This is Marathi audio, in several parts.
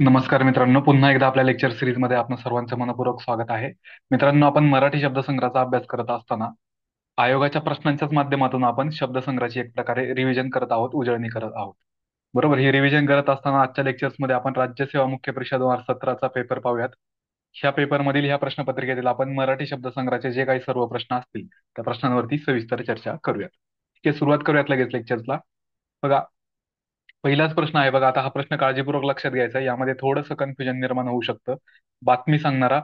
नमस्कार मित्रांनो, पुन्हा एकदा आपल्या लेक्चर सिरीजमध्ये आपलं सर्वांचं मनपूर्वक स्वागत आहे. मित्रांनो, आपण मराठी शब्दसंग्रहाचा अभ्यास करत असताना आयोगाच्या प्रश्नांच्याच माध्यमातून आपण शब्दसंग्रहाची एक प्रकारे रिव्हिजन करत आहोत, उजळणी करत आहोत. बरोबर, ही रिव्हिजन करत असताना आजच्या लेक्चर्समध्ये आपण राज्यसेवा मुख्य परीक्षा 2017चा पेपर पाहूयात. ह्या पेपरमधील ह्या प्रश्नपत्रिकेतील आपण मराठी शब्दसंग्रहाचे जे काही सर्व प्रश्न असतील त्या प्रश्नांवरती सविस्तर चर्चा करूयात. ठीक आहे, सुरुवात करूयात लगेच लेक्चर्सला. बघा, पहिलाच प्रश्न आहे बघा. आता हा प्रश्न काळजीपूर्वक लक्षात घ्यायचा आहे. यामध्ये थोडंसं कन्फ्युजन निर्माण होऊ शकतं. बातमी सांगणारा,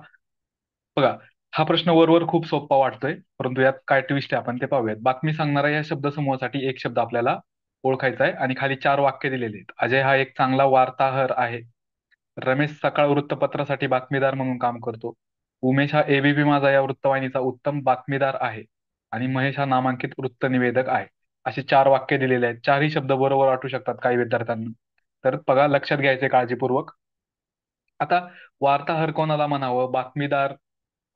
बघा, हा प्रश्न वरवर खूप सोपा वाटतोय, परंतु यात काय ट्विस्ट आहे आपण ते पाहूयात. बातमी सांगणारा या शब्दसमूहासाठी एक शब्द आपल्याला ओळखायचा आहे आणि खाली चार वाक्य दिलेली आहेत. अजय हा एक चांगला वार्ताहर आहे. रमेश सकाळ वृत्तपत्रासाठी बातमीदार म्हणून काम करतो. उमेश हा एबीपी माझा या वृत्तवाहिनीचा उत्तम बातमीदार आहे. आणि महेश हा नामांकित वृत्तनिवेदक आहे. असे चार वाक्य दिलेले आहेत. चारही शब्द बरोबर वाटू शकतात काही विद्यार्थ्यांना. तर बघा, लक्षात घ्यायचे काळजीपूर्वक. आता वार्ताहर कोणाला म्हणावं, बातमीदार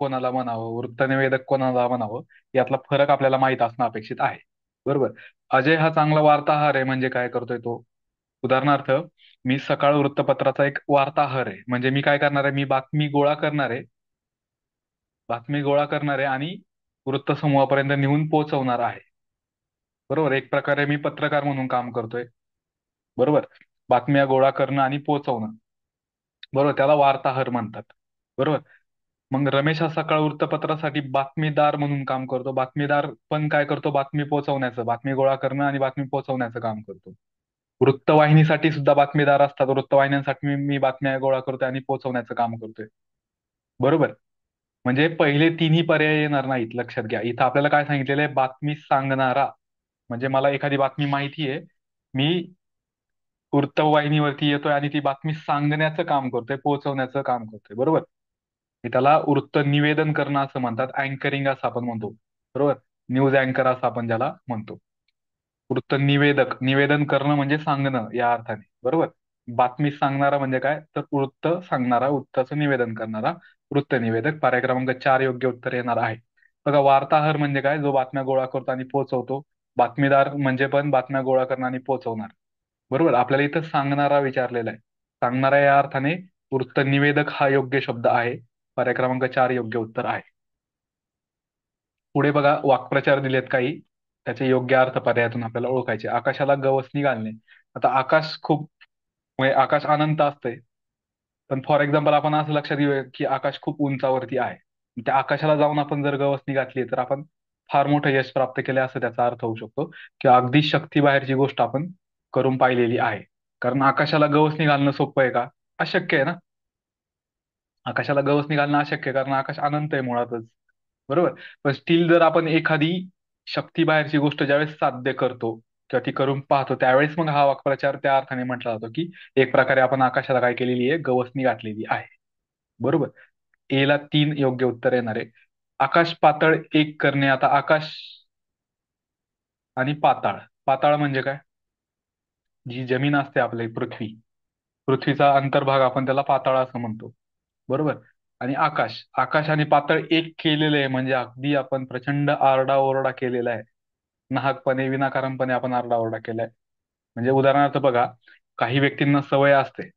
कोणाला म्हणावं, वृत्तनिवेदक कोणाला म्हणावं, यातला फरक आपल्याला माहित असणं अपेक्षित आहे. बरोबर. अजय हा चांगला वार्ताहर आहे म्हणजे काय करतोय तो? उदाहरणार्थ, मी सकाळ वृत्तपत्राचा एक वार्ताहर आहे म्हणजे मी काय करणार आहे, मी बातमी गोळा करणार आहे आणि वृत्तसमूहापर्यंत नेऊन पोहोचवणार आहे. बरोबर, एक प्रकारे मी पत्रकार म्हणून काम करतोय. बरोबर, बातम्या गोळा करणं आणि पोहोचवणं, बरोबर, त्याला वार्ताहर म्हणतात. बरोबर. मग रमेश हा सकाळ वृत्तपत्रासाठी बातमीदार म्हणून काम करतो. बातमीदार पण काय करतो? बातमी पोहोचवण्याचं, बातमी गोळा करणं आणि बातमी पोहोचवण्याचं काम करतो. वृत्तवाहिनीसाठी सुद्धा बातमीदार असतात. वृत्तवाहिन्यांसाठी मी बातम्या गोळा करतोय आणि पोहोचवण्याचं काम करतोय. बरोबर. म्हणजे पहिले तिन्ही पर्याय येणार नाहीत, लक्षात घ्या. इथं आपल्याला काय सांगितलेलं आहे? बातमी सांगणारा. म्हणजे मला एखादी बातमी माहिती आहे, मी वृत्तवाहिनीवरती येतोय आणि ती बातमी सांगण्याचं काम करतोय, पोहोचवण्याचं काम करतोय. बरोबर. हे त्याला वृत्त निवेदन करणं असं म्हणतात. अँकरिंग असं आपण म्हणतो. बरोबर. न्यूज अँकर असं आपण ज्याला म्हणतो. वृत्त निवेदक, निवेदन करणं म्हणजे सांगणं या अर्थाने. बरोबर. बातमी सांगणारा म्हणजे काय? तर वृत्त सांगणारा, वृत्ताचं निवेदन करणारा वृत्त निवेदक. पर्याय क्रमांक 4 योग्य उत्तर येणार आहे. बघा, वार्ताहर म्हणजे काय? जो बातम्या गोळा करतो आणि पोहोचवतो. बातमीदार म्हणजे पण बातम्या गोळा करणं आणि पोहोचवणार. बरोबर. आपल्याला इथं सांगणारा विचारलेला आहे. सांगणारा या अर्थाने वृत्त निवेदक हा योग्य शब्द आहे. पर्याय क्रमांक 4 योग्य उत्तर आहे. पुढे बघा, वाक्प्रचार दिलेत काही. त्याचे योग्य अर्थ पर्यायातून आपल्याला ओळखायचे. आकाशाला गवसणी घालणे. आता आकाश खूप, म्हणजे आकाश अनंत असते. पण फॉर एक्झाम्पल आपण असं लक्षात घेऊया की आकाश खूप उंचावरती आहे. त्या आकाशाला जाऊन आपण जर गवसणी घातली तर आपण फार मोठं यश प्राप्त केले असं त्याचा अर्थ होऊ शकतो. किंवा अगदी शक्तीबाहेरची गोष्ट आपण करून पाहिलेली आहे. कारण आकाशाला गवसणी घालणं सोपं आहे का? अशक्य आहे ना. आकाशाला गवसणी घालणं अशक्य आहे, कारण आकाश अनंत आहे मुळातच. बरोबर. पण स्टील जर आपण एखादी शक्तीबाहेरची गोष्ट ज्यावेळेस साध्य करतो किंवा ती करून पाहतो, त्यावेळेस मग हा वाक्प्रचार त्या अर्थाने म्हटला जातो की एक प्रकारे आपण आकाशाला काय केलेली आहे? गवसणी घातलेली आहे. बरोबर. ए ला 3 योग्य उत्तर येणार आहे. आकाश पातळ एक करणे. आता आकाश आणि पाताळ. पाताळ म्हणजे काय? जी जमीन असते आपली पृथ्वी, पृथ्वीचा अंतर्भाग आपण त्याला पाताळ असं म्हणतो. बरोबर. आणि आकाश, आकाश आणि पातळ एक केलेलं आहे म्हणजे अगदी आपण प्रचंड आरडाओरडा केलेला आहे. नाहकपणे, विनाकारणपणे आपण आरडाओरडा केलाय. म्हणजे उदाहरणार्थ बघा, काही व्यक्तींना सवय असते,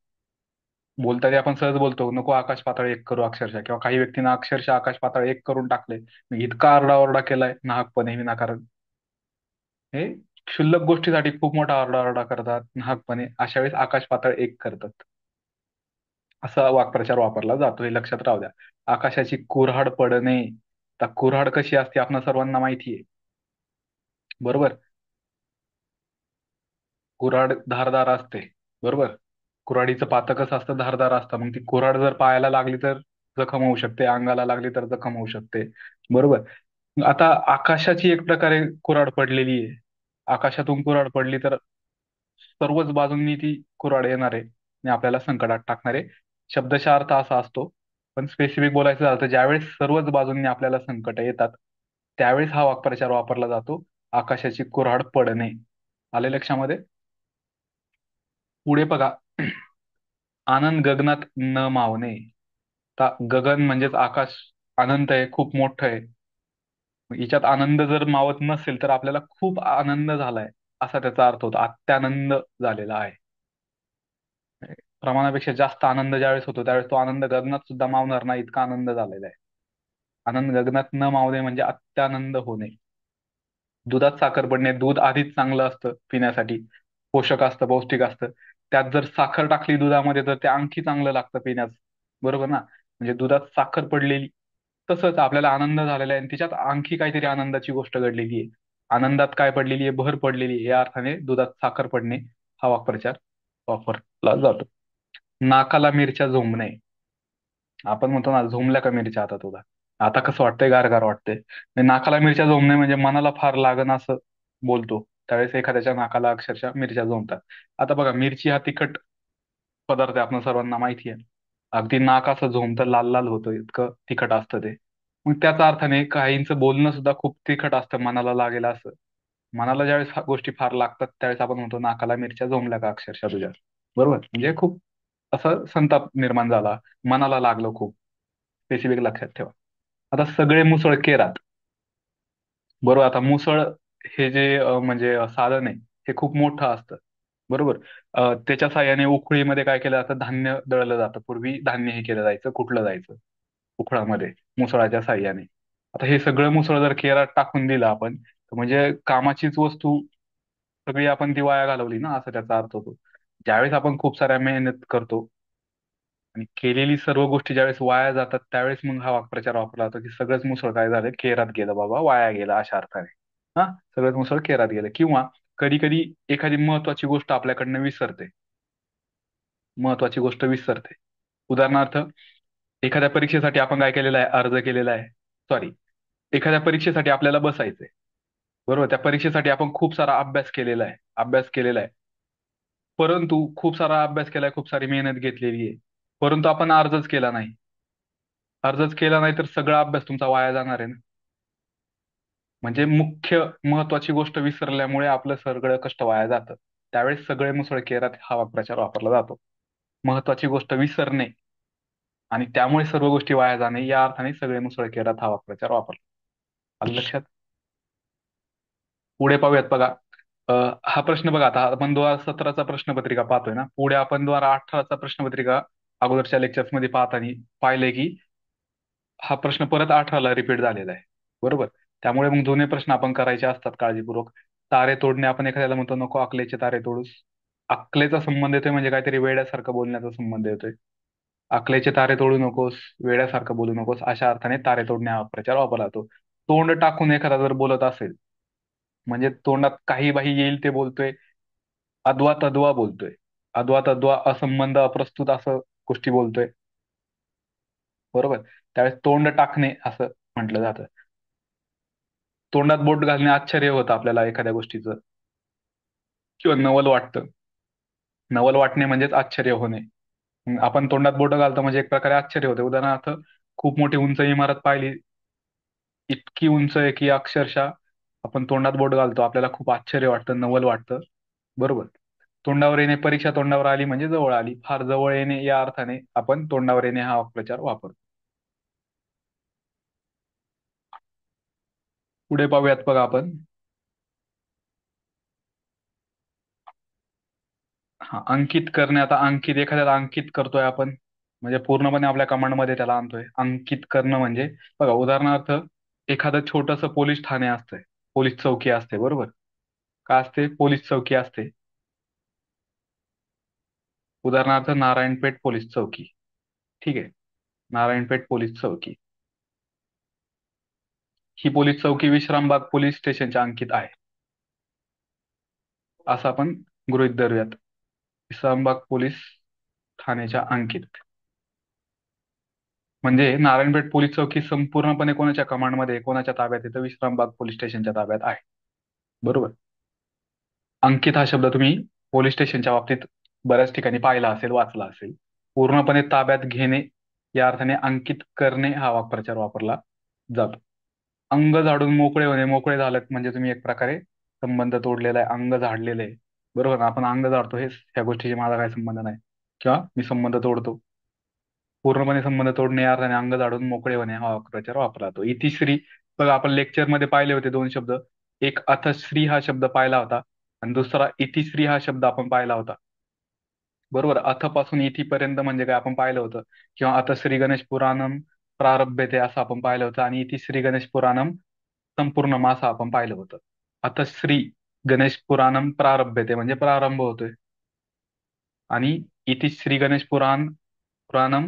बोलताना आपण सहज बोलतो, नको आकाश पातळ एक करू अक्षरशः, किंवा काही व्यक्तींना अक्षरशः आकाश पातळ एक करून टाकले. मग इतका आरडाओरडा केलाय नाहकपणे, विनाकारण. हे क्षुल्लक गोष्टीसाठी खूप मोठा आरडाओरडा करतात नाहकपणे, अशा वेळेस आकाश पातळ एक करतात. असा वाक्प्रचार वापरला जातो, हे लक्षात राहू द्या. आकाशाची कुऱ्हाड पडणे. आता कुऱ्हाड कशी असते आपल्या सर्वांना माहिती आहे. बरोबर. कुऱ्हाड धारदार असते. बरोबर. कुऱ्हाडीचं पातं कसं असतं? धारदार असतं. मग ती कुऱ्हाड जर पायाला लागली तर जखम होऊ शकते, अंगाला लागली तर जखम होऊ शकते. बरोबर. आता आकाशाची एक प्रकारे कुऱ्हाड पडलेली आहे. आकाशातून कुऱ्हाड पडली तर सर्वच बाजूंनी ती कुऱ्हाड येणार आहे आणि आपल्याला संकटात टाकणार आहे. शब्दशः अर्थ असा असतो. पण स्पेसिफिक बोलायचं झालं तर ज्यावेळेस सर्वच बाजूंनी आपल्याला संकट येतात, त्यावेळेस हा वाक्प्रचार वापरला जातो. आकाशाची कुऱ्हाड पडणे. आले लक्षामध्ये? पुढे बघा, आनंद गगनात न मावणे. आता गगन म्हणजेच आकाश अनंत आहे, खूप मोठं आहे. मग हिच्यात आनंद जर मावत नसेल तर आपल्याला खूप आनंद झालाय असा त्याचा अर्थ होतो. अत्यानंद झालेला आहे. प्रमाणापेक्षा जास्त आनंद ज्यावेळेस होतो त्यावेळेस तो आनंद गगनात सुद्धा मावणार नाही इतका आनंद झालेला आहे. आनंद गगनात न मावणे म्हणजे अत्यानंद होणे. दुधात साखर पडणे, दूध आधीच चांगलं असतं पिण्यासाठी, पोषक असतं, पौष्टिक असतं. त्यात जर साखर टाकली दुधामध्ये तर ते आणखी चांगलं लागतं पिण्यास. बरोबर ना? म्हणजे दुधात साखर पडलेली. तसंच आपल्याला आनंद झालेला आहे आणि तिच्यात आणखी काहीतरी आनंदाची गोष्ट घडलेली आहे. आनंदात काय पडलेली आहे? भर पडलेली आहे. या अर्थाने दुधात साखर पडणे हा वाक्प्रचार वापरला जातो. नाकाला मिरच्या झोंबणे. आपण म्हणतो ना, झोंबल्या का मिरच्या आता तुला? आता कसं वाटतंय? गार वाटतंय. आणि नाकाला मिरच्या झोंबणे म्हणजे मनाला फार लागण असं बोलतो. त्यावेळेस एखाद्याच्या नाकाला अक्षरशः मिरच्या झोंबतात. आता बघा, मिरची हा तिखट पदार्थ आहे, आपण सर्वांना माहिती आहे. अगदी नाक असं झोंबतं, लाल लाल होतं, इतकं तिखट असतं ते. मग त्याच अर्थाने काहींचं बोलणं सुद्धा खूप तिखट असतं, मनाला लागेल असं. मनाला ज्यावेळेस गोष्टी फार लागतात त्यावेळेस आपण म्हणतो नाकाला मिरच्या झोंबल्या का अक्षरशः तुझ्या. बरोबर, म्हणजे खूप असं संताप निर्माण झाला, मनाला लागलं खूप. स्पेसिफिक लक्षात ठेवा. आता सगळे मुसळ केरात. बरोबर, आता मुसळ हे जे म्हणजे साधन आहे, हे खूप मोठं असतं. बरोबर. त्याच्या साहाय्याने उखळीमध्ये काय केलं जातं? धान्य दळलं जातं. पूर्वी धान्य हे केलं जायचं, कुटलं जायचं उखळामध्ये, मुसळाच्या साहाय्याने. आता हे सगळं मुसळ जर केरात टाकून दिलं आपण, तर म्हणजे कामाचीच वस्तू सगळी आपण ती वाया घालवली ना, असं त्याचा अर्थ होतो. ज्यावेळेस आपण खूप साऱ्या मेहनत करतो आणि केलेली सर्व गोष्टी ज्यावेळेस वाया जातात त्यावेळेस मग हा वाक्प्रचार वापरला जातो की सगळंच मुसळ काय झालं? केरात गेलं बाबा, वाया गेलं, अशा अर्थाने. हा, सगळंच मुसळ केरात गेलं. किंवा कधी कधी एखादी महत्वाची गोष्ट आपल्याकडनं विसरते. महत्वाची गोष्ट विसरते. उदाहरणार्थ, एखाद्या परीक्षेसाठी आपण काय केलेलं आहे? अर्ज केलेला आहे. सॉरी, एखाद्या परीक्षेसाठी आपल्याला बसायचंय. बरोबर, त्या परीक्षेसाठी आपण खूप सारा अभ्यास केलेला आहे. परंतु खूप सारा अभ्यास केलाय, खूप सारी मेहनत घेतलेली आहे. परंतु आपण अर्जच केला नाही. अर्जच केला नाही तर सगळा अभ्यास तुमचा वाया जाणार आहे ना. म्हणजे मुख्य महत्वाची गोष्ट विसरल्यामुळे आपलं सगळं कष्ट वाया जातं. त्यावेळेस सगळे मुसळ केरात हा वाक्प्रचार वापरला जातो. महत्वाची गोष्ट विसरणे आणि त्यामुळे सर्व गोष्टी वाया जाणे या अर्थाने सगळे मुसळ केरात हा वाक्प्रचार वापरला. आलं लक्षात? पुढे पाहूयात बघा. अ, हा प्रश्न बघा, आता आपण 2017चा प्रश्नपत्रिका पाहतोय ना, पुढे आपण 2018चा प्रश्नपत्रिका अगोदरच्या लेक्चर्स मध्ये पाहताना पाहिलंय की हा प्रश्न परत 18ला रिपीट झालेला आहे. बरोबर. त्यामुळे मग जुने प्रश्न आपण करायचे असतात काळजीपूर्वक. तारे तोडणे, आपण एखाद्याला म्हणतो नको अकलेचे तारे तोडूस. अकलेचा संबंध येतोय म्हणजे काहीतरी वेड्यासारखं बोलण्याचा संबंध येतोय. अकलेचे तारे तोडू नकोस, वेड्यासारखं बोलू नकोस, अशा अर्थाने तारे तोडणे हा प्रचार वापरला जातो. तोंड टाकून एखादा जर बोलत असेल, म्हणजे तोंडात काही बाही येईल ते बोलतोय, अद्वा तद्वा बोलतोय. अद्वा तद्वा, असंबंध, अप्रस्तुत असं गोष्टी बोलतोय. बरोबर. त्यावेळेस तोंड टाकणे असं म्हटलं जातं. तोंडात बोट घालणे आश्चर्य होतं आपल्याला एखाद्या गोष्टीचं, किंवा नवल वाटतं. नवल वाटणे म्हणजेच आश्चर्य होणे. मग आपण तोंडात बोटं घालतो म्हणजे एक प्रकारे आश्चर्य होते. उदाहरणार्थ, खूप मोठी उंच इमारत पाहिली, इतकी उंच आहे की अक्षरशः आपण तोंडात बोट घालतो, आपल्याला खूप आश्चर्य वाटतं, नवल वाटतं. बरोबर. तोंडावर येणे, परीक्षा तोंडावर आली म्हणजे जवळ आली. फार जवळ येणे या अर्थाने आपण तोंडावर येणे हा वाक्प्रचार वापरतो. पुढे पाहूयात बघा आपण. हा, अंकित करणे. आता अंकित, एखाद्याला अंकित करतोय आपण, म्हणजे पूर्णपणे आपल्या कमांडमध्ये त्याला आणतोय. अंकित करणं म्हणजे बघा, उदाहरणार्थ, एखादं छोटंसं पोलीस ठाणे असतंय, पोलीस चौकी असते. बरोबर. का असते? पोलीस चौकी असते. उदाहरणार्थ, नारायणपेठ पोलीस चौकी. ठीक आहे. नारायणपेठ पोलीस चौकी. ही पोलीस चौकी विश्रामबाग पोलीस स्टेशनच्या अंकित आहे, असं आपण गृहीत धरूयात. विश्रामबाग पोलीस ठाण्याच्या अंकित. म्हणजे नारायणपेठ पोलीस चौकी संपूर्णपणे कोणाच्या कमांडमध्ये, कोणाच्या ताब्यात आहे? तर विश्रामबाग पोलीस स्टेशनच्या ताब्यात आहे. बरोबर. अंकित हा शब्द तुम्ही पोलीस स्टेशनच्या बाबतीत बऱ्याच ठिकाणी पाहिला असेल, वाचला असेल. पूर्णपणे ताब्यात घेणे या अर्थाने अंकित करणे हा वाक्प्रचार वापरला जातो. अंग झाडून मोकळे होणे, मोकळे झालेत म्हणजे तुम्ही एक प्रकारे संबंध तोडलेला आहे, अंग झाडलेलं आहे. बरोबर ना? आपण अंग झाडतो, हे ह्या गोष्टीशी माझा काही संबंध नाही, किंवा मी संबंध तोडतो. पूर्णपणे संबंध तोडणे या अर्थाने अंग झाडून मोकळे होणे हा वाक्प्रचार वापरला जातो. इतिश्री, बघा आपण लेक्चर मध्ये पाहिले होते दोन शब्द. एक अथश्री हा शब्द पाहिला होता आणि दुसरा इतिश्री हा शब्द आपण पाहिला होता. बरोबर. अथ पासून इथीपर्यंत म्हणजे काय आपण पाहिलं होतं, किंवा अथ श्री गणेश पुराणम प्रारभ्यते असं आपण पाहिलं होतं, आणि इथे श्री गणेश पुराणम संपूर्ण असं आपण पाहिलं होतं. आता श्री गणेश पुराणम प्रारभ्यते म्हणजे प्रारंभ होतोय, आणि इथे श्री गणेश पुराणम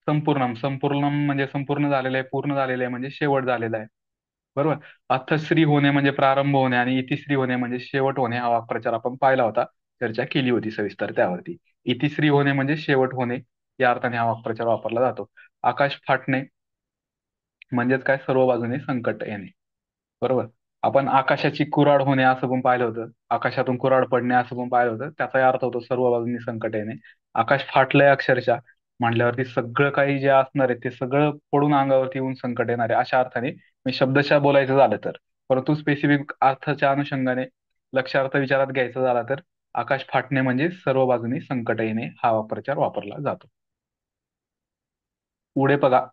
संपूर्णम म्हणजे संपूर्ण झालेलं आहे, पूर्ण झालेलं आहे म्हणजे शेवट झालेला आहे. बरोबर. अथश्री होणे म्हणजे प्रारंभ होणे, आणि इतिश्री होणे म्हणजे शेवट होणे, हा वाक्प्रचार आपण पाहिला होता, चर्चा केली होती सविस्तर त्यावरती. इतिश्री होणे म्हणजे शेवट होणे, या अर्थाने हा वाक्प्रचार वापरला जातो. आकाश फाटणे म्हणजेच काय, सर्व बाजूने संकट येणे. बरोबर. आपण आकाशाची कुऱ्हाड होणे असं पण पाहिलं होतं, आकाशातून कुऱ्हाड पडणे असं पण पाहिलं होतं, त्याचाही अर्थ होतो सर्व बाजूंनी संकट येणे. आकाश फाटलंय अक्षरशः म्हटल्यावरती सगळं काही जे असणार आहे ते सगळं पडून अंगावरती येऊन संकट येणार आहे, अशा अर्थाने मी शब्दशः बोलायचं झालं तर. परंतु स्पेसिफिक अर्थाच्या अनुषंगाने लक्षार्थ विचारात घ्यायचा झाला तर आकाश फाटणे म्हणजे सर्व बाजूनी संकट येणे, हा वाक्प्रचार वापरला जातो. पुढे बघा,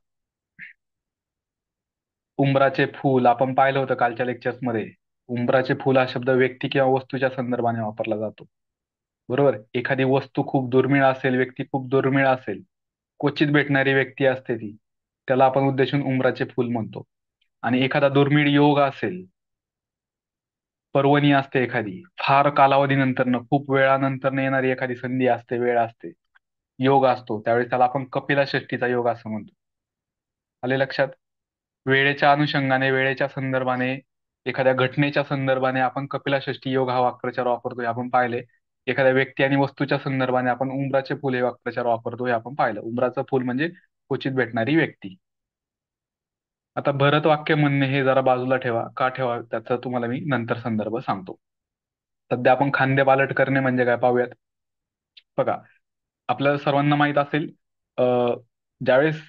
उंबराचे फूल आपण पाहिलं होतं कालच्या लेक्चर्स मध्ये. उंबराचे फूल हा शब्द व्यक्ती किंवा वस्तूच्या संदर्भाने वापरला जातो. बरोबर. एखादी वस्तू खूप दुर्मिळ असेल, व्यक्ती खूप दुर्मिळ असेल, क्वचित भेटणारी व्यक्ती असते ती, त्याला आपण उद्देशून उंबराचे फूल म्हणतो. आणि एखादा दुर्मिळ योग असेल, पर्वणी असते एखादी, फार कालावधीनंतर, खूप वेळानंतर येणारी एखादी संधी असते, वेळ असते, योग असतो, त्यावेळेस त्याला आपण कपिला षष्ठीचा योग असं म्हणतो. आले लक्षात? वेळेच्या अनुषंगाने, वेळेच्या संदर्भाने, एखाद्या घटनेच्या संदर्भाने आपण कपिला षष्ठी योग हा वाक्प्रचार वापरतोय, आपण पाहिले. एखाद्या व्यक्ती आणि वस्तूच्या संदर्भाने आपण उंबराचे फुल हे वाक्प्रचार वापरतो, हे आपण पाहिलं. उंबराचं फुल म्हणजे क्वचित भेटणारी व्यक्ती. आता भरत वाक्य म्हणणे हे जरा बाजूला ठेवा, का ठेवा त्याचा तुम्हाला मी नंतर संदर्भ सांगतो. सध्या आपण खांदेपालट करणे म्हणजे काय पाहूयात. बघा, आपल्याला सर्वांना माहित असेल, ज्यावेळेस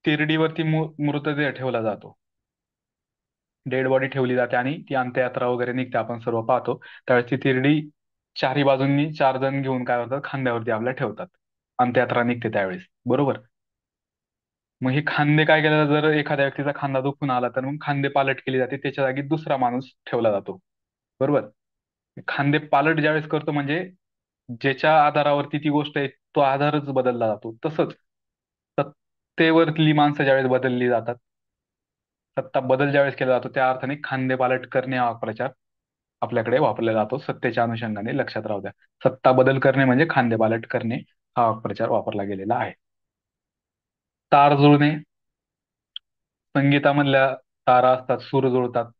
तिरडीवरती मृतदेह ठेवला जातो, डेड बॉडी ठेवली जाते आणि ती अंत्ययात्रा वगैरे निघते, आपण सर्व पाहतो, त्यावेळेस ती तिरडी चारही बाजूंनी 4 जण घेऊन काय होतात, खांद्यावरती आपल्या ठेवतात, अंत्ययात्रा निघते त्यावेळेस. बरोबर. मग हे खांदे काय केलं, जर एखाद्या व्यक्तीचा खांदा दुखून आला तर मग खांदे पालट केली जाते, त्याच्या जागी दुसरा माणूस ठेवला जातो. बरोबर. खांदे पालट ज्यावेळेस करतो म्हणजे ज्याच्या आधारावरती ती गोष्ट आहे तो आधारच बदलला जातो. तसंच सत्तेवरली माणसं ज्यावेळेस बदलली जातात, सत्ता बदल ज्यावेळेस केला जातो, त्या अर्थाने खांदेपालट करणे हा प्रचार आपल्याकडे वापरला जातो. सत्तेच्या अनुषंगाने लक्षात राहू द्या. सत्ता बदल करणे म्हणजे खांदेपालट करणे, हा प्रचार वापरला गेलेला आहे. तार जुळणे, संगीतामधल्या तारा असतात, सूर जुळतात.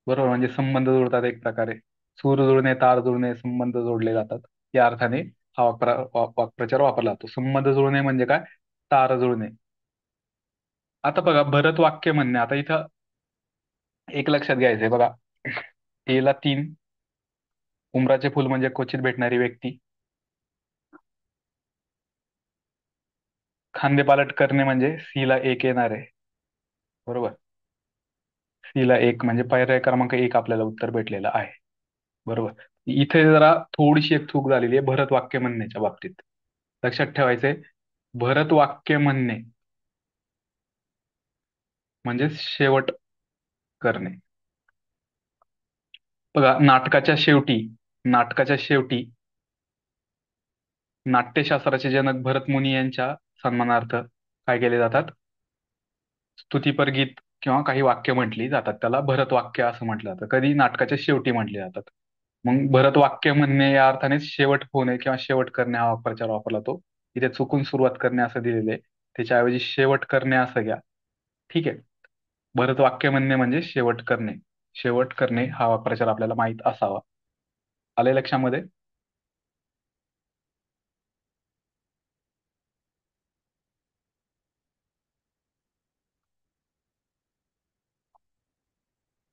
बरोबर, म्हणजे संबंध जुळतात एक प्रकारे. सूर जुळणे, तार जुळणे, संबंध जोडले जातात, या अर्थाने हा वाक्प्रचार वापरला जातो. संबंध जुळणे म्हणजे काय, तार जुळणे. आता बघा, भरत वाक्य म्हणणे, आता इथं एक लक्षात घ्यायचंय बघा. एला 3, उमराचे फुल म्हणजे क्वचित भेटणारी व्यक्ती, खांदेपालट करणे म्हणजे सी ला 1 येणार आहे. बरोबर. सी ला 1 म्हणजे पर्याय क्रमांक 1 आपल्याला उत्तर भेटलेलं आहे. बरोबर. इथे जरा थोडीशी एक चूक झालेली आहे भरत वाक्य म्हणण्याच्या बाबतीत. लक्षात ठेवायचंय, भरत वाक्य म्हणणे म्हणजे शेवट करणे. बघा, नाटकाच्या शेवटी नाट्यशास्त्राचे जनक भरत मुनी यांच्या सन्मानार्थ काय केले जातात, स्तुतीपर गीत किंवा काही वाक्य म्हटली जातात, त्याला भरत वाक्य असं म्हटलं जातं. कधी, नाटकाच्या शेवटी म्हटली जातात. मग भरत वाक्य म्हणणे या अर्थाने शेवट होणे किंवा शेवट करणे हा प्रचार वापरला तो. इथे चुकून सुरुवात करणे असं दिलेलं आहे, त्याच्याऐवजी शेवट करणे असं घ्या. ठीक आहे. भरत वाक्य म्हणणे म्हणजे शेवट करणे. शेवट करणे हा प्रचार आपल्याला माहित असावा. आले लक्षामध्ये?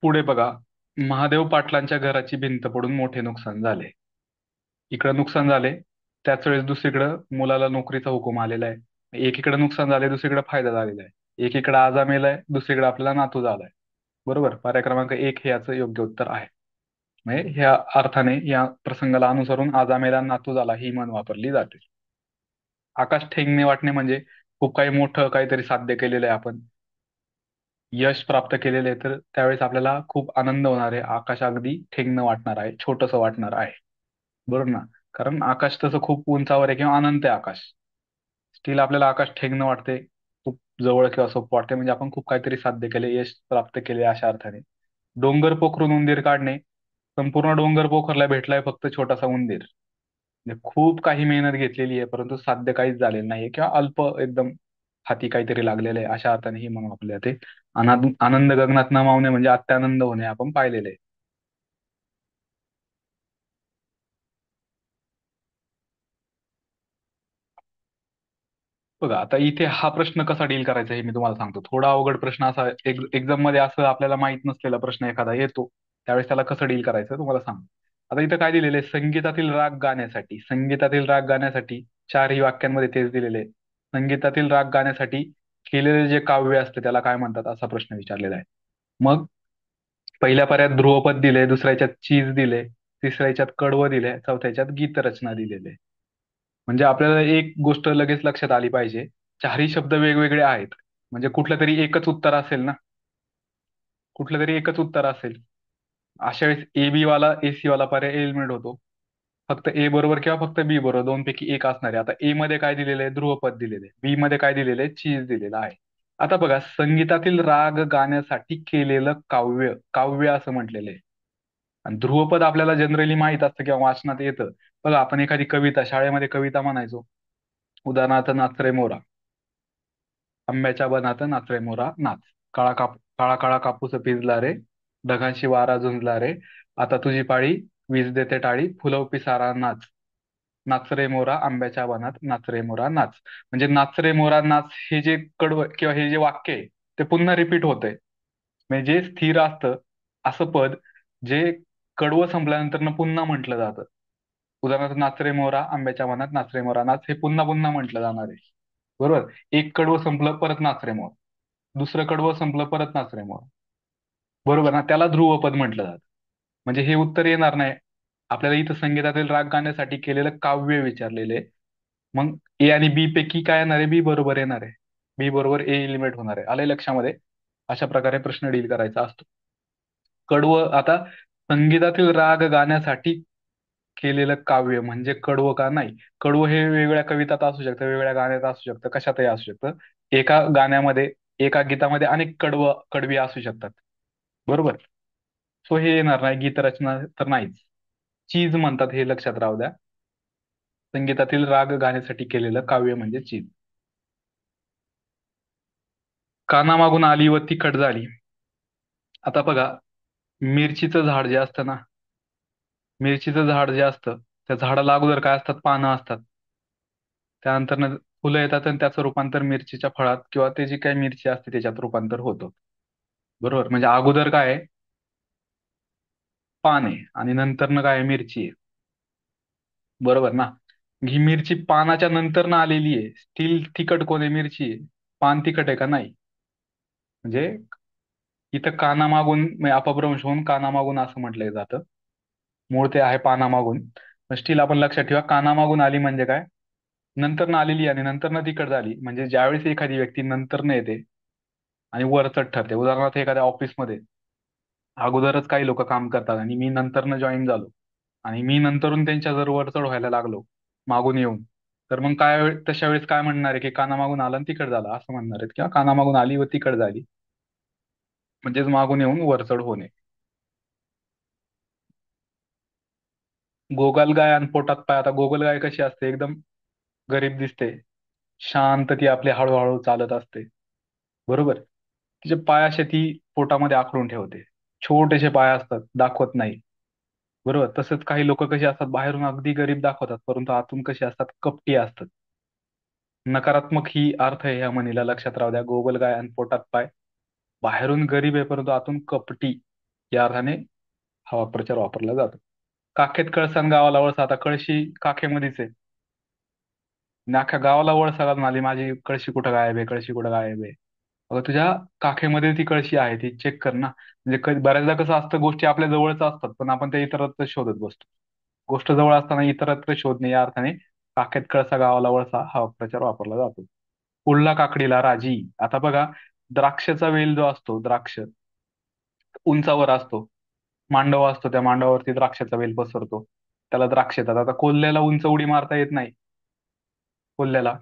पुढे बघा, महादेव पाटलांच्या घराची भिंत पडून मोठे नुकसान झाले. इकडं नुकसान झाले, त्याच वेळेस दुसरीकडं मुलाला नोकरीचा हुकूम आलेला आहे. एकीकडे नुकसान झाले, दुसरीकडे फायदा झालेला आहे. एकीकडे आजा मेलाय, दुसरीकडे आपल्याला नातू झालाय. बरोबर. पर्याय क्रमांक 1 हे याचं योग्य उत्तर आहे. म्हणजे ह्या अर्थाने या प्रसंगाला अनुसरून आजा मेला नातू झाला ही म्हण वापरली जाते. आकाश ठेंगणे वाटणे म्हणजे खूप काही मोठं काहीतरी साध्य केलेलं आहे आपण, यश प्राप्त केलेलं आहे, तर त्यावेळेस आपल्याला खूप आनंद होणार आहे, आकाश अगदी ठेंगणं वाटणार आहे, छोटंसं वाटणार आहे. बरोबर ना. कारण आकाश तसं खूप उंचावर आहे किंवा अनंत आहे आकाश. स्टील आपल्याला आकाश ठेंगणं वाटते, खूप जवळ किंवा सोपं वाटते, म्हणजे आपण खूप काहीतरी साध्य केले, यश प्राप्त केले अशा अर्थाने. डोंगर पोखरून उंदीर काढणे, संपूर्ण डोंगर पोखरला भेटलाय फक्त छोटासा उंदीर. म्हणजे खूप काही मेहनत घेतलेली आहे, परंतु साध्य काहीच झालेलं नाहीये किंवा अल्प एकदम हाती काहीतरी लागलेलं आहे अशा अर्थाने म्हणून आपल्याला ते आनंद गगनात न मावणे म्हणजे अत्यानंद होणे आपण पाहिलेले आहे. बघा आता इथे हा प्रश्न कसा डील करायचा हे मी तुम्हाला सांगतो. थोडा अवघड प्रश्न असा, एक्झाम मध्ये असं आपल्याला माहित नसलेला प्रश्न एखादा येतो, त्यावेळेस त्याला कसं डील करायचं तुम्हाला सांगतो. आता इथं काय दिलेलं आहे, संगीतातील राग गाण्यासाठी, संगीतातील राग गाण्यासाठी चारही वाक्यांमध्ये तेच दिलेले आहे. संगीतातील राग गाण्यासाठी केलेले जे काव्य असते त्याला काय म्हणतात असा प्रश्न विचारलेला आहे. मग पहिल्या पर्यायात ध्रुवपद दिले, दुसऱ्या ह्याच्यात चीज दिले, तिसऱ्या ह्याच्यात कडवं दिले, चौथ्या ह्याच्यात गीतरचना दिलेले. म्हणजे आपल्याला एक गोष्ट लगेच लक्षात आली पाहिजे, चारही शब्द वेगवेगळे आहेत. म्हणजे कुठलं तरी एकच उत्तर असेल ना, कुठलं तरी एकच उत्तर असेल. अशा वेळेस ए बी वाला ए सी वाला पर्याय एलिमिनेट होतो. फक्त ए बरोबर किंवा फक्त बी बरोबर दोन पैकी एक असणार आहे. आता ए मध्ये काय दिलेलं आहे, ध्रुवपद दिलेले आहे, बी मध्ये काय दिलेलं आहे, चीज दिलेला आहे. आता बघा, संगीतातील राग गाण्यासाठी केलेलं काव्य, काव्य असं म्हटलेलं आहे. आणि ध्रुवपद आपल्याला जनरली माहित असतं किंवा वाचनात येतं. बघा आपण एखादी कविता, शाळेमध्ये कविता म्हणायचो, उदाहरणार्थ नाच रे मोरा, आंब्याच्या बनात नाच रे मोरा नाच, काळा काळा कापूस पिंजला रे, ढगांशी वारा झुंजला रे, आता तुझी पाळी, वीज देते टाळी, फुलव पिसारा नाच, नाच रे मोरा आंब्याच्या बनात नाच रे मोरा नाच. म्हणजे नाच रे मोरा नाच हे जे कडवं किंवा हे जे वाक्य आहे ते पुन्हा रिपीट होतंय. म्हणजे जे स्थिर असतं असं पद, जे कडवं संपल्यानंतर पुन्हा म्हटलं जातं. उदाहरणार्थ नाच रे मोरा आंब्याच्या बनात नाच रे मोरा नाच, हे पुन्हा पुन्हा म्हटलं जाणार आहे. बरोबर. एक कडवं संपलं परत नाच रे मोर, दुसरं कडवं संपलं परत नाच रे मोर. बरोबर ना, त्याला ध्रुवपद म्हटलं जातं. म्हणजे हे उत्तर येणार नाही. आपल्याला इथं संगीतातील राग गाण्यासाठी केलेलं काव्य विचारलेले. मग ए आणि बी पैकी काय येणार आहे, बी बरोबर येणार आहे. बी बरोबर ए एलिमेंट होणार आहे. आलंय लक्षामध्ये. अशा प्रकारे प्रश्न डील करायचा असतो. कडवं आता, संगीतातील राग गाण्यासाठी केलेलं काव्य म्हणजे कडवं का नाही. कडवं हे वेगवेगळ्या कवितात असू शकतं, वेगवेगळ्या गाण्यात असू शकतं, कशातही असू शकतं. एका गाण्यामध्ये, एका गीतामध्ये अनेक कडवी असू शकतात. बरोबर. सो हे येणार नाही, गीतरचना तर नाहीच. चीज म्हणतात हे लक्षात राहू द्या. संगीतातील राग गाण्यासाठी केलेलं काव्य म्हणजे चीज. कानामागून आली व तिखट झाली. आता बघा, मिरचीचं झाड जे असतं ना, मिरचीचं झाड जे असतं, त्या झाडाला अगोदर काय असतात, पानं असतात. त्यानंतर फुलं येतात आणि त्याचं रूपांतर मिरचीच्या फळात किंवा ते जी काही मिरची असते त्याच्यात रूपांतर होतं. बरोबर. म्हणजे अगोदर काय आहे, पान आहे आणि नंतर काय आहे, मिरची आहे. बरोबर ना. ही मिरची पानाच्या नंतर ना आलेली आहे, स्टील तिखट कोण आहे, मिरची आहे. पान तिखट आहे का, नाही. म्हणजे इथं कानामागून म्हणजे अपभ्रंश होऊन कानामागून असं म्हटलं जातं. मूळ ते आहे पानामागून. स्टील आपण लक्षात ठेवा, कानामागून आली म्हणजे काय, नंतर ना आलेली आणि नंतर ना तिखट झाली. म्हणजे ज्यावेळेस एखादी व्यक्ती नंतर न येते आणि वरचढ ठरते, उदाहरणार्थ एखाद्या ऑफिसमध्ये अगोदरच काही लोक काम करतात आणि मी नंतरनं जॉईन झालो आणि मी नंतरून त्यांच्या जर वरचढ व्हायला लागलो मागून येऊन, तर मग काय तशा वेळेस काय म्हणणार आहे की कानामागून आला आणि तिखट झाला असं म्हणणार आहेत, किंवा कानामागून आली व तिखट झाली म्हणजेच मागून येऊन वरचढ होणे. गोगलगाय आणि पोटात पाय. आता गोगलगाय कशी असते, एकदम गरीब दिसते, शांत ती आपली हळूहळू चालत असते. बरोबर. तिचे पाय असे ती पोटामध्ये आखडून ठेवते, छोटेसे पाय असतात, दाखवत नाही. बरोबर. तसंच काही लोक कशी असतात, बाहेरून अगदी गरीब दाखवतात परंतु आतून कशी असतात, कपटी असतात. नकारात्मक ही अर्थ आहे ह्या म्हणीला, लक्षात राहू द्या. गोगलगाय आणि पोटात पाय, बाहेरून गरीब आहे परंतु आतून कपटी, या अर्थाने हा वाक्प्रचार वापरला जातो. काखेत कळसा आणि गावाला वळसा. आता कळशी काखेमध्येच आहे आणि अख्ख्या गावाला वळसा घालून आली, माझी कळशी कुठं गायब आहे, कळशी कुठं गायब आहे. अगं तुझ्या काखेमध्ये ती कळशी आहे, ती चेक कर ना. म्हणजे बऱ्याचदा कसं असतं, गोष्टी आपल्या जवळच असतात पण आपण त्या इतरत्र शोधत बसतो. गोष्ट जवळ असताना इतरत्र शोधणे या अर्थाने काखेत कळसा गावाला वळसा हा प्रचार वापरला जातो. पुढला काकडीला राजी. आता बघा, द्राक्षाचा वेल जो असतो, द्राक्ष उंचावर असतो, मांडव असतो, त्या मांडवावरती द्राक्षाचा वेल पसरतो. त्याला द्राक्ष येतात. आता कोल्ह्याला उंच उडी मारता येत नाही. कोल्ह्याला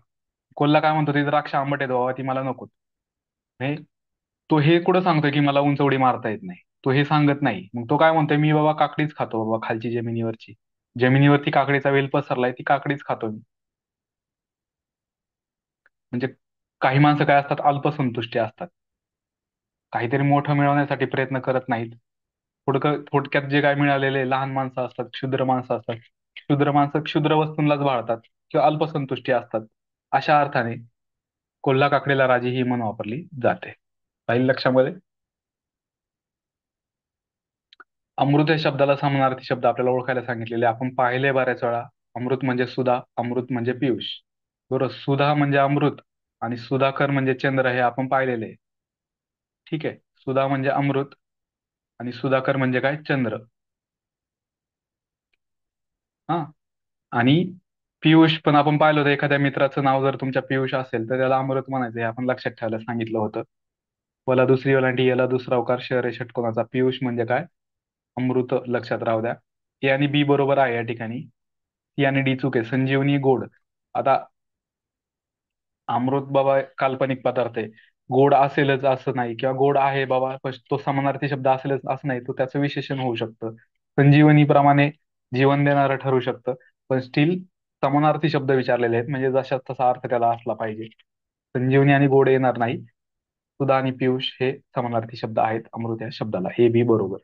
कोल्हा काय म्हणतो, ती द्राक्ष आंबट आहेत बाबा, ती मला नको. हे तो हे कुठं सांगतोय की मला उंच उडी मारता येत नाही? तो हे सांगत नाही. मग तो काय म्हणतोय, मी बाबा काकडीच खातो बाबा, खालची जमिनीवरची. जमिनीवरती काकडीचा वेल पसरलाय, ती काकडीच खातो मी. म्हणजे काही माणसं काय असतात, अल्पसंतुष्टी असतात. काहीतरी मोठं मिळवण्यासाठी प्रयत्न करत नाहीत. थोडक्यात जे काय मिळालेले लहान माणसं असतात, क्षुद्र माणसं असतात. क्षुद्र माणसं क्षुद्र वस्तूंलाच भाळतात किंवा अल्पसंतुष्टी असतात. अशा अर्थाने कोल्हा काकडीला राजी ही म्हण वापरली जाते. राहील लक्षामध्ये. अमृत या शब्दाला समानार्थी शब्द आपल्याला ओळखायला सांगितलेले आपण पाहिले बऱ्याच वेळा. अमृत म्हणजे सुधा, अमृत म्हणजे पियुष. बरोबर, सुधा म्हणजे अमृत आणि सुधाकर म्हणजे चंद्र, हे आपण पाहिलेले आहे. ठीक आहे, सुधा म्हणजे अमृत आणि सुधाकर म्हणजे काय, चंद्र. हा. आणि पियुष पण आपण पाहिलं होतं, एखाद्या मित्राचं नाव जर तुमच्या पियुष असेल तर त्याला अमृत म्हणायचं, हे आपण लक्षात ठेवायला सांगितलं होतं. वला दुसरी ओलांडी याला दुसरा अवकार शहर षटकोनाचा. पियुष म्हणजे काय, अमृत. लक्षात राहू द्या. ए आणि बी बरोबर आहे या ठिकाणी. सी आणि डी चूक आहे. संजीवनी गोड. आता अमृत बाबा काल्पनिक पदार्थ आहे. गोड असेलच असं नाही, किंवा गोड आहे बाबा पण तो समानार्थी शब्द असेलच असं नाही, तो त्याचं विशेषण होऊ शकतं. संजीवनीप्रमाणे जीवन देणारं ठरू शकतं. पण स्टील समानार्थी शब्द विचारलेले आहेत, म्हणजे जशा तसा अर्थ त्याला असला पाहिजे. संजीवनी आणि गोड येणार नाही. सुधा आणि पियुष हे समानार्थी शब्द आहेत अमृत या शब्दाला. ए बी बरोबर.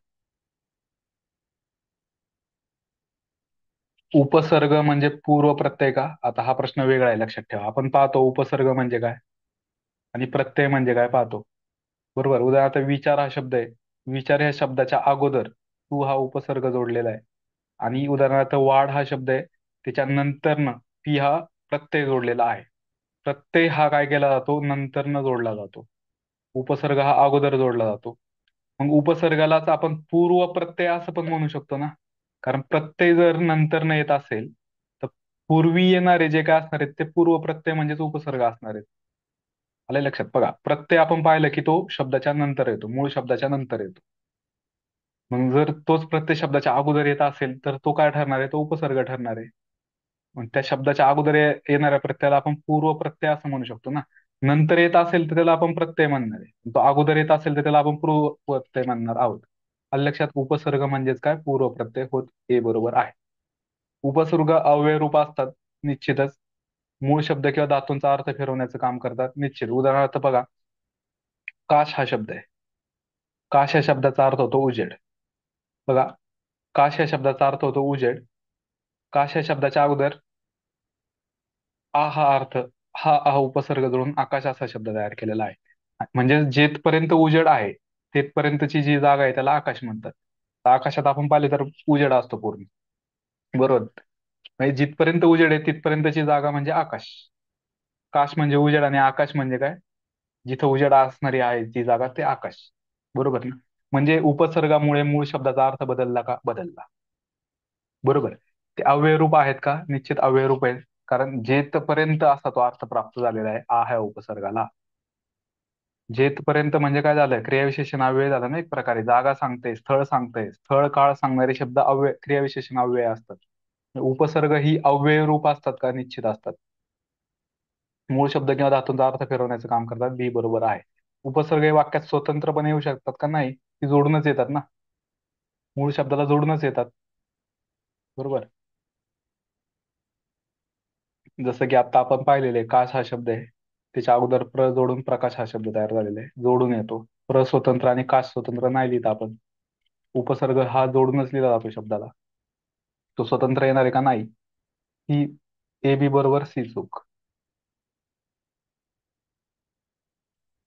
उपसर्ग म्हणजे पूर्व प्रत्यय का? आता हा प्रश्न वेगळा आहे, लक्षात ठेवा. आपण पाहतो उपसर्ग म्हणजे काय आणि प्रत्यय म्हणजे काय पाहतो. बरोबर, उदाहरणार्थ विचार हा शब्द आहे. विचार ह्या शब्दाच्या अगोदर तू हा उपसर्ग जोडलेला आहे. आणि उदाहरणार्थ वाढ हा शब्द आहे, त्याच्या नंतरनं पी हा प्रत्यय जोडलेला आहे. प्रत्यय हा काय केला जातो, नंतरनं जोडला जातो. उपसर्ग हा अगोदर जोडला जातो. मग उपसर्गालाच आपण पूर्व प्रत्यय असं पण म्हणू शकतो ना. कारण प्रत्यय जर नंतर न येत असेल तर पूर्वी येणारे जे काय असणार आहेत ते पूर्व प्रत्यय म्हणजेच उपसर्ग असणार आहेत. आलं लक्षात. बघा, प्रत्यय आपण पाहिलं की तो शब्दाच्या नंतर येतो, मूळ शब्दाच्या नंतर येतो. मग जर तोच प्रत्यय शब्दाच्या अगोदर येत असेल तर तो काय ठरणार आहे, तो उपसर्ग ठरणार आहे. मग त्या शब्दाच्या अगोदर येणाऱ्या प्रत्ययाला आपण पूर्व प्रत्यय असं म्हणू शकतो ना. नंतर येत असेल तर त्याला आपण प्रत्यय म्हणणार आहे, तो अगोदर येत असेल तर त्याला आपण पूर्व प्रत्यय म्हणणार आहोत. आलं लक्षात. उपसर्ग म्हणजेच काय, पूर्व प्रत्यय होत. हे बरोबर आहे. उपसर्ग अव्यय रूप असतात निश्चितच. मूळ शब्द किंवा धातूंचा अर्थ फिरवण्याचं काम करतात निश्चित. उदाहरणार्थ बघा, काश हा शब्द आहे. काश या शब्दाचा अर्थ होतो उजेड. बघा, काश या शब्दाचा अर्थ होतो उजेड. काश या शब्दाच्या अगोदर आ हा अर्थ, हा उपसर्ग जोडून आकाश असा शब्द तयार केलेला आहे. म्हणजे जेथपर्यंत उजेड आहे तेथपर्यंतची जी जागा आहे त्याला आकाश म्हणतात. तर आकाशात आपण पाहिले तर उजेड असतो पूर्ण. बरोबर. म्हणजे जिथपर्यंत उजेड आहे तिथपर्यंतची जागा म्हणजे आकाश. काश म्हणजे उजेड आणि आकाश म्हणजे काय, जिथं उजेड असणारी आहे ती जागा, ते आकाश. बरोबर ना. म्हणजे उपसर्गामुळे मूळ शब्दाचा अर्थ बदलला का, बदलला. बरोबर. ते अव्ययरूप आहेत का, निश्चित अव्ययरूप आहेत. कारण जेथपर्यंत असा तो अर्थ प्राप्त झालेला आहे आ ह्या उपसर्गाला. जेथपर्यंत म्हणजे काय झालं, क्रियाविशेषण अव्यय झालं ना एक प्रकारे. जागा सांगते, स्थळ सांगते, स्थळ काळ सांगणारे शब्द अव्यय, क्रियाविशेषण अव्यय असतात. उपसर्ग ही अव्यय रूप असतात का, निश्चित असतात. मूळ शब्द किंवा धातूंचा अर्थ फिरवण्याचं काम करतात. बी बरोबर आहे. उपसर्ग हे वाक्यात स्वतंत्रपणे येऊ शकतात का, नाही, ती जोडूनच येतात ना. मूळ शब्दाला जोडूनच येतात. बरोबर. जसं की आता आपण पाहिलेले आहे, काश हा शब्द आहे, त्याच्या अगोदर प्र जोडून प्रकाश हा शब्द तयार झालेला आहे, जोडून येतो. प्र स्वतंत्र आणि काश स्वतंत्र नाही लिहित आपण. उपसर्ग हा जोडूनच लिहिला जातो शब्दाला. तो स्वतंत्र येणार आहे का, नाही. ही ए बी बरोबर, सी चूक.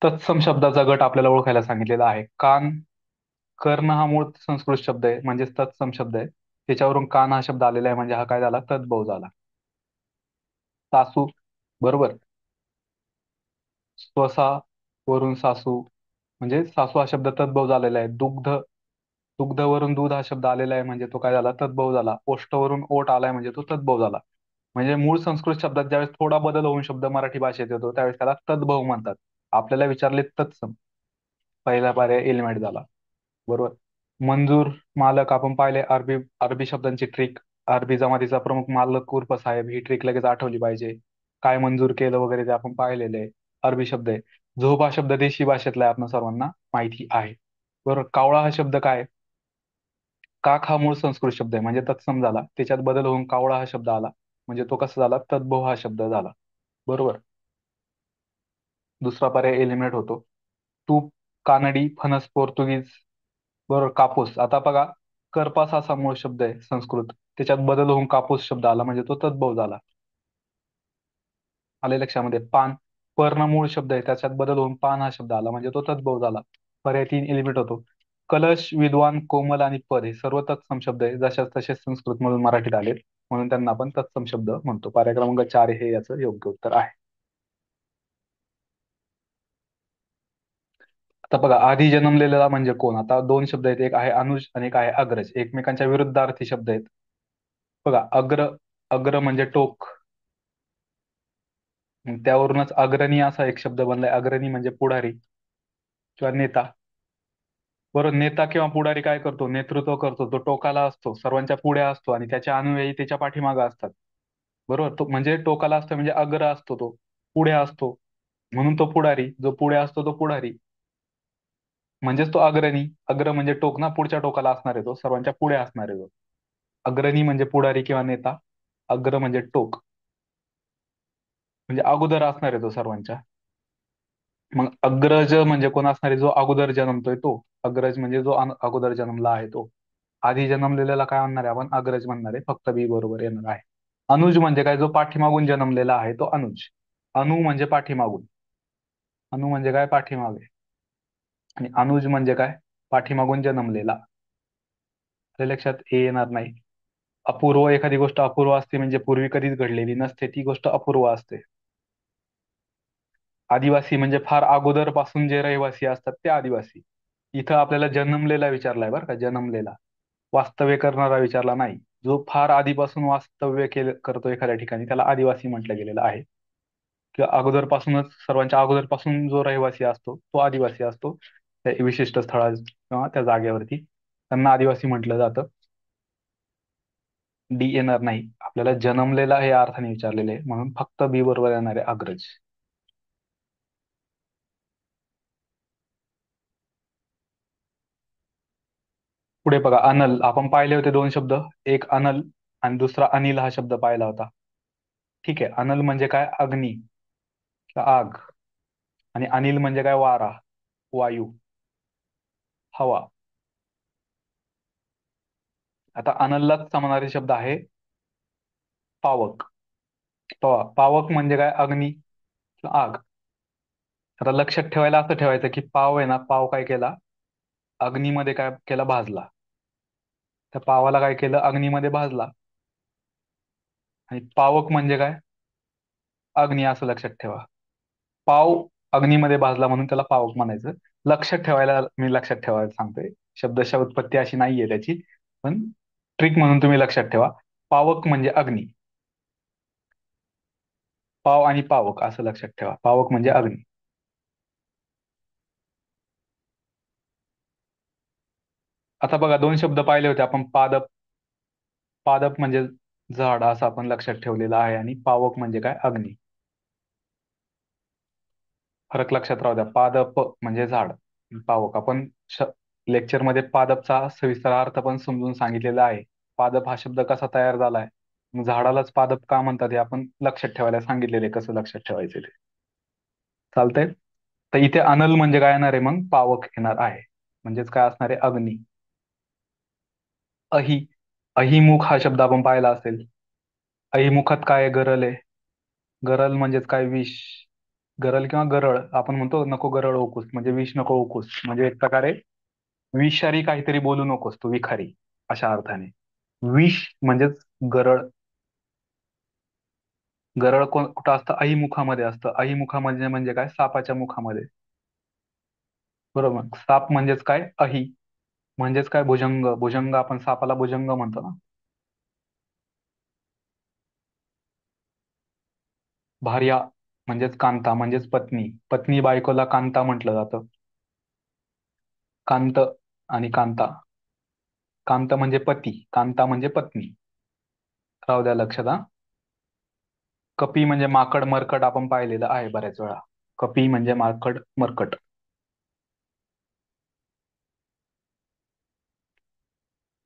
तत्सम शब्दाचा गट आपल्याला ओळखायला सांगितलेला आहे. कान, कर्ण हा मूळ संस्कृत शब्द आहे, म्हणजेच तत्सम शब्द आहे. त्याच्यावरून कान हा शब्द आलेला आहे, म्हणजे हा काय झाला, तद्भव झाला. सासू. बरोबर. स्वसा वरून सासू, म्हणजे सासू हा शब्द तद्भव झालेला आहे. दुग्ध, दुग्धवरून दूध हा शब्द आलेला आहे, म्हणजे तो काय झाला, तद्भव झाला. ओष्ठवरून ओट आलाय, म्हणजे तो तद्भव झाला. म्हणजे मूळ संस्कृत शब्दात ज्यावेळेस थोडा बदल होऊन शब्द मराठी भाषेत येतो त्यावेळेस त्याला तद्भव म्हणतात. आपल्याला विचारले तत्सम, पहिला पर्याय एलिमेंट झाला. बरोबर. मंजूर, मालक आपण पाहिले, अरबी अरबी शब्दांची ट्रिक. अरबी जमातीचा प्रमुख मालक उर्फ साहेब ही ट्रिक लगेच आठवली पाहिजे. काय मंजूर केलं वगैरे ते आपण पाहिलेलं आहे. अरबी शब्द आहे. झोप हा शब्द देशी भाषेतला आहे, आपण सर्वांना माहिती आहे. बरोबर. कावळा हा शब्द काय आहे? काक हा मूळ संस्कृत शब्द आहे, म्हणजे तत्सम झाला. त्याच्यात बदल होऊन कावळा हा शब्द आला. म्हणजे तो कसा झाला? तद्भव हा शब्द झाला. बरोबर. दुसरा पर्याय एलिमिनेट होतो. तूप, कानडी, फणस, पोर्तुगीज. बरोबर. कापूस. आता बघा, करपास असा मूळ शब्द आहे संस्कृत. त्याच्यात बदल होऊन कापूस शब्द आला, म्हणजे तो तद्भव झाला. आले लक्षामध्ये? पान, पर्ण मूळ शब्द आहे, त्याच्यात बदल होऊन पान हा शब्द आला, म्हणजे तो तद्भव झाला. पर्याय 3 एलिमिनेट होतो. कलश, विद्वान, कोमल आणि पद हे सर्व तत्सम शब्द आहे, जशाच तसे संस्कृत मधून मराठीत आलेत, म्हणून त्यांना आपण तत्सम शब्द म्हणतो. पर्याय क्रमांक 4 हे याचं योग्य उत्तर आहे. आता बघा, आधी जन्मलेला म्हणजे कोण? आता दोन शब्द आहेत, एक आहे अनुज आणि एक आहे अग्रज, एकमेकांच्या विरुद्धार्थी शब्द आहेत. बघा, अग्र म्हणजे टोक, मग त्यावरूनच अग्रणी असा एक शब्द बनलाय. अग्रणी म्हणजे पुढारी किंवा नेता. बरोबर. नेता किंवा पुढारी काय करतो? नेतृत्व करतो. तो टोकाला असतो, सर्वांच्या पुढे असतो आणि त्याचे अनुयायी त्याच्या पाठीमागे असतात. बरोबर. तो म्हणजे टोकाला असतो, म्हणजे अग्र असतो, तो पुढे असतो, म्हणून तो पुढारी. जो पुढे असतो तो पुढारी, म्हणजेच तो अग्रणी. अग्र म्हणजे टोक ना, पुढच्या टोकाला असणार आहे, तो सर्वांच्या पुढे असणार आहे तो. अग्रणी म्हणजे पुढारी किंवा नेता. अग्र म्हणजे टोक, म्हणजे अगोदर असणार आहे तो सर्वांच्या. मग अग्रज म्हणजे कोण असणार आहे? जो अगोदर जन्मतोय तो. अग्रज म्हणजे जो अगोदर जन्मला आहे तो. आधी जन्मलेल्याला काय म्हणणार आहे आपण? अग्रज म्हणणार आहे. फक्त बी बरोबर येणार आहे. अनुज म्हणजे काय? जो पाठीमागून जन्मलेला आहे तो अनुज. अनु म्हणजे पाठीमागून. अनु म्हणजे काय? पाठीमागे. आणि अनुज म्हणजे काय? पाठीमागून जन्मलेला. हे लक्षात येणार नाही. अपूर्व, एखादी गोष्ट अपूर्व असते म्हणजे पूर्वी कधीच घडलेली नसते, ती गोष्ट अपूर्व असते. आदिवासी म्हणजे फार अगोदर पासून जे रहिवासी असतात ते आदिवासी. इथं आपल्याला जन्मलेला विचारलाय बरं का, जन्मलेला. वास्तव्य करणारा विचारला नाही. जो फार आधीपासून वास्तव्य करतो एखाद्या ठिकाणी, त्याला आदिवासी म्हटलं गेलेलं आहे. किंवा अगोदरपासूनच, सर्वांच्या अगोदरपासून जो रहिवासी असतो तो आदिवासी असतो, त्या विशिष्ट स्थळा किंवा त्या जागेवरती, त्यांना आदिवासी म्हटलं जातं. डी येणार नाही. आपल्याला जन्मलेला हे अर्थाने विचारलेले आहे, म्हणून फक्त बी बरोबर येणार आहे, अग्रज. पुढे बघा, अनल. आपण पाहिले होते दोन शब्द, एक अनल आणि दुसरा अनिल हा शब्द पाहिला होता. ठीक आहे. अनल म्हणजे काय? अग्नी किंवा आग. आणि अनिल म्हणजे काय? वारा, वायू, हवा. आता अनललाच समानार्थी शब्द आहे पावक. पावक म्हणजे काय? अग्नी किंवा आग. आता लक्षात ठेवायला असं ठेवायचं की पाव आहे ना, पाव काय केला? अग्नीमध्ये काय केला? भाजला. त्या पावाला काय केलं? अग्नीमध्ये भाजला. आणि पावक म्हणजे काय? अग्नी, असं लक्षात ठेवा. पाव अग्नीमध्ये भाजला म्हणून त्याला पावक म्हणायचं. लक्षात ठेवायला, मी लक्षात ठेवायला सांगतोय. शब्दशः उत्पत्ती अशी नाहीये त्याची, पण ट्रिक म्हणून तुम्ही लक्षात ठेवा. पावक म्हणजे अग्नी. पाव आणि पावक असं लक्षात ठेवा. पावक म्हणजे अग्नी. आता बघा, दोन शब्द पाहिले होते आपण, पादप. पादप म्हणजे झाड, असं आपण लक्षात ठेवलेलं आहे. आणि पावक म्हणजे काय? अग्नी. फरक लक्षात राहू द्या. पादप म्हणजे झाड, पावक. आपण लेक्चरमध्ये पादपचा सविस्तर अर्थ पण समजून सांगितलेला आहे. पादप हा शब्द कसा तयार झालाय, मग झाडालाच पादप का म्हणतात हे आपण लक्षात ठेवायला सांगितलेले, कसं लक्षात ठेवायचे ते. चालतंय. तर इथे अनल म्हणजे काय येणार आहे? मग पावक येणार आहे. म्हणजेच काय असणार आहे? अग्नी. अहि. अहिमुख हा शब्द आपण पाहिला असेल. अहिमुखात काय आहे? गरल आहे. गरल म्हणजेच काय? विष. गरल किंवा गरळ, आपण म्हणतो नको गरळ ओकूस, म्हणजे विष नको ओकूस, म्हणजे एक प्रकारे विषारी काहीतरी बोलू नकोस, तू विखारी, अशा अर्थाने. विष म्हणजेच गरळ. गरळ कुठं असतं? अहिमुखामध्ये असतं. अहिमुखामध्ये म्हणजे काय? सापाच्या मुखामध्ये. बरोबर. साप म्हणजेच काय? अहि. म्हणजेच काय? भुजंग. भुजंग, आपण सापाला भुजंग म्हणतो ना. भार्या म्हणजेच कांता, म्हणजेच पत्नी. पत्नी बायकोला कांता म्हटलं जातं. कांत आणि कांता. कांत म्हणजे पती, कांता म्हणजे पत्नी. राहू द्या लक्षात हा. कपी म्हणजे माकड मरकट आपण पाहिलेलं आहे बऱ्याच वेळा. कपी म्हणजे माकड मरकट.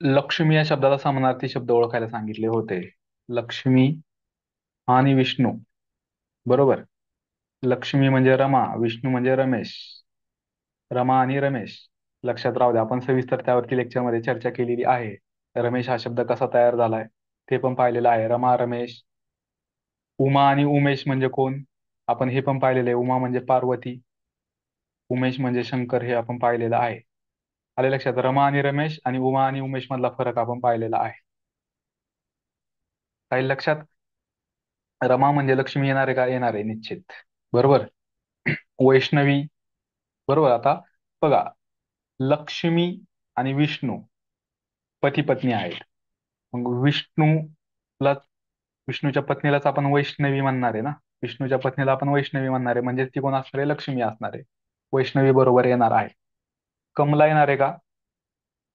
लक्ष्मी या शब्दाला समानार्थी शब्द ओळखायला सांगितले होते. लक्ष्मी आणि विष्णू. बरोबर. लक्ष्मी म्हणजे रमा, विष्णू म्हणजे रमेश. रमा आणि रमेश. लक्षात राहू द्या, आपण सविस्तर त्यावरती लेक्चरमध्ये चर्चा केलेली आहे. रमेश हा शब्द कसा तयार झालाय ते पण पाहिलेलं आहे. रमा, रमेश. उमा आणि उमेश म्हणजे कोण? आपण हे पण पाहिलेलं आहे. उमा म्हणजे पार्वती, उमेश म्हणजे शंकर, हे आपण पाहिलेलं आहे. आले लक्षात? रमा आणि रमेश आणि उमा आणि उमेश मधला फरक आपण पाहिलेला आहे. काही लक्षात? रमा म्हणजे लक्ष्मी येणार आहे का? येणार आहे निश्चित. बरोबर. वैष्णवी. बरोबर. आता बघा, लक्ष्मी आणि विष्णू पती पत्नी आहेत. मग विष्णूला, विष्णूच्या पत्नीलाच आपण वैष्णवी म्हणणार आहे ना. विष्णूच्या पत्नीला आपण वैष्णवी म्हणणार आहे, म्हणजे ती कोण असणार आहे? लक्ष्मी असणार आहे. वैष्णवी बरोबर येणार आहे. कमला येणार आहे का?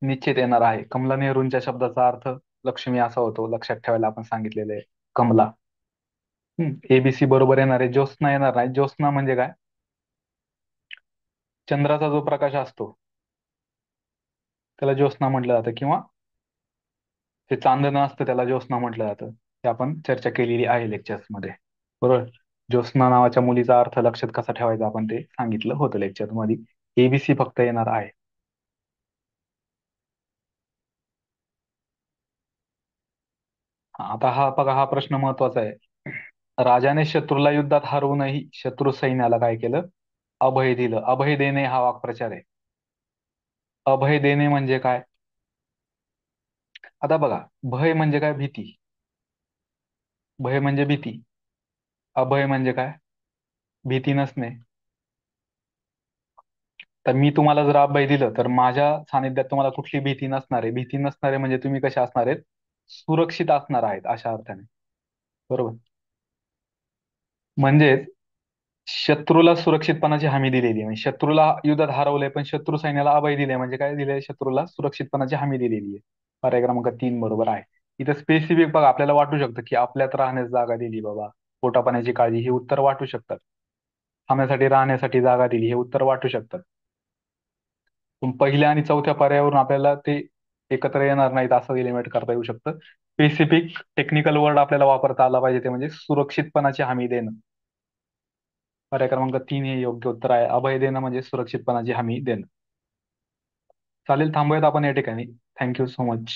निश्चित येणार आहे. कमला नेहरूंच्या शब्दाचा अर्थ लक्ष्मी असा होतो, लक्षात ठेवायला आपण सांगितलेले आहे. कमला. एबीसी बरोबर येणार आहे. ज्योत्स्ना येणार नाही. ज्योत्स्ना म्हणजे काय? चंद्राचा जो प्रकाश असतो त्याला ज्योत्स्ना म्हटलं जातं, किंवा ते चांदणं असतं त्याला ज्योत्स्ना म्हटलं जातं. हे आपण चर्चा केलेली आहे लेक्चर्स मध्ये. बरोबर. ज्योत्स्ना नावाच्या मुलीचा अर्थ लक्षात कसा ठेवायचा आपण ते सांगितलं होतं लेक्चर मध्ये. एबीसी फक्त येणार आहे. आता हा बघा, हा प्रश्न महत्वाचा आहे. राजाने शत्रूला युद्धात हरवूनही शत्रू सैन्याला काय केलं? अभय दिलं. अभय देणे हा वाक्प्रचार आहे. अभय देणे म्हणजे काय? आता बघा, भय म्हणजे काय? भीती. भय म्हणजे भीती. अभय म्हणजे काय? भीती नसणे. तर मी तुम्हाला जर अभय दिलं तर माझ्या सानिध्यात तुम्हाला कुठली भीती नसणार आहे. भीती नसणार आहे म्हणजे तुम्ही कशा असणार आहेत? सुरक्षित असणार आहेत अशा अर्थाने. बरोबर. म्हणजेच शत्रूला सुरक्षितपणाची हमी दिलेली आहे. म्हणजे शत्रूला युद्धात हरवलंय पण शत्रू सैन्याला अभय दिले, म्हणजे काय दिले? शत्रूला सुरक्षितपणाची हमी दिलेली आहे. पर्याय क्रमांक 3 बरोबर आहे. इथं स्पेसिफिक बघा, आपल्याला वाटू शकतं की आपल्यात राहण्यास जागा दिली बाबा, पोटापाण्याची काळजी, हे उत्तर वाटू शकतात. थांबण्यासाठी राहण्यासाठी जागा दिली, हे उत्तर वाटू शकतात. पण पहिल्या आणि चौथ्या पर्यायावरून आपल्याला ते एकत्र येणार नाहीत असं एलिमेंट करता येऊ शकतं. स्पेसिफिक टेक्निकल वर्ड आपल्याला वापरता आला पाहिजे, ते म्हणजे सुरक्षितपणाची हमी देणं. पर्याय क्रमांक 3 हे योग्य उत्तर आहे. अभय देणं म्हणजे सुरक्षितपणाची हमी देणं. चालेल, थांबूयात आपण या ठिकाणी. Thank you so much.